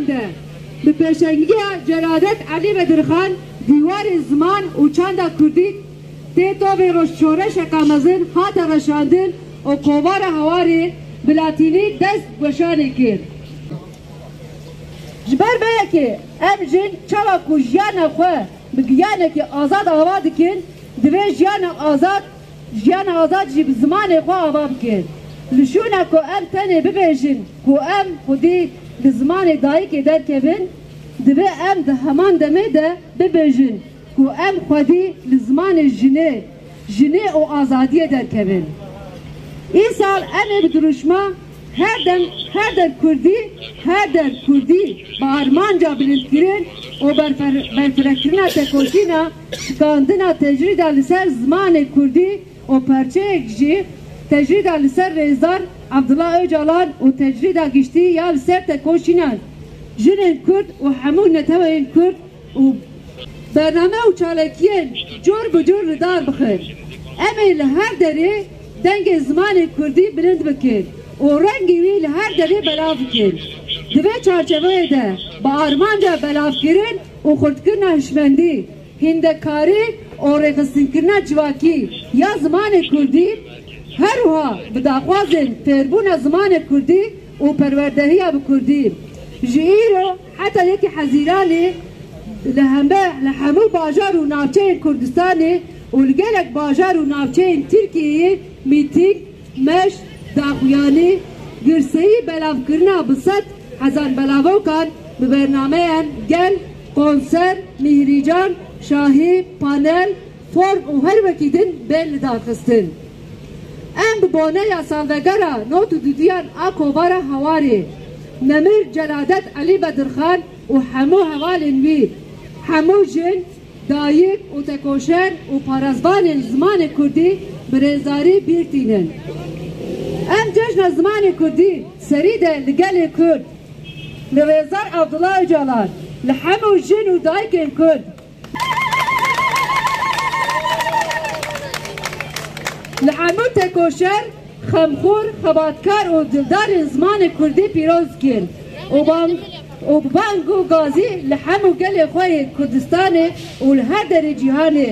de bi peşengiya Celadet Ali Bedirxan Diwarê Ziman û Çanda Kurdî tê tovê roşçoreşeka mezin hate reşandin û kovara hewarê bi latînî dest weşanê kir. Ji ber veyekê em jin çawa ku jiyana xwe bi giyanekî azad ava dikin, divê jiyana azad jî bi zimanê xwe ava bikin. Li şûna ku em tenê bibêjin ku em xwedî li zimanê dayîkê derkevin, divê em di heman demê de bibêjin ku em xwedî li zimanê jinê û azadiyê derkevin. Îsal em ê bi duruşma her der Kurdî bi armanca bilindkirin û berfirekirina tekoşîna şikandina tecrîda li ser zimanê Kurdî û perçeyek jî tecrîda li ser Rêzdar Abdullah Öcalan û tecrîda giştî ya li ser tekoşînan jinên Kurd û hemû neteweyên Kurd û bername û çalekiyên cor bi cor li dar bixin. Em ê li her derê dengê zimanê Kurdî bilind bikin û rengî wî li her derê belav bikin. Di vê çarçeveyê de bi armanca belavkirin û xurtkirina hişmendî, hîndekarî û rêxistintkirina civakî ya zimanê Kurdî her wiha bi daxwazên fêrbûna zimanê Kurdî û perwerdehiya bi Kurdî. Ji îro heta yekî hezîranê li hemû bajar û navçeyên Kurdistanê û li gelek bajar û navçeyên Tirkiyeyê mîting, meş, daxuyanî, girseyî belavkirina bi sed hezar belavokan bi bernameyên gel, konser, mihrican, şahî, panel, form û her wekî din bên li daxistin. Em bi boneya salvegera not û duduyan a kovara hewarê Nemir Celadet Ali Bedirxan û hemû hevalên wî, hemû jin, dayîk û tekoşer û parezvanên zimanê Kurdî bi rêzdarî bîr tînin. Em cejna zimanê Kurdî serî de li gelê Kurd, li Rêzdar Abdullah Öcalan, li hemû jin û dayîkên Kurd, li hemû tekoşer, xemxûr, xebatkar û dildarên zimanê Kurdî pîroz kirin û bang û gazî li hemû gelê xwe yê Kurdistanê û li her derê cîhanê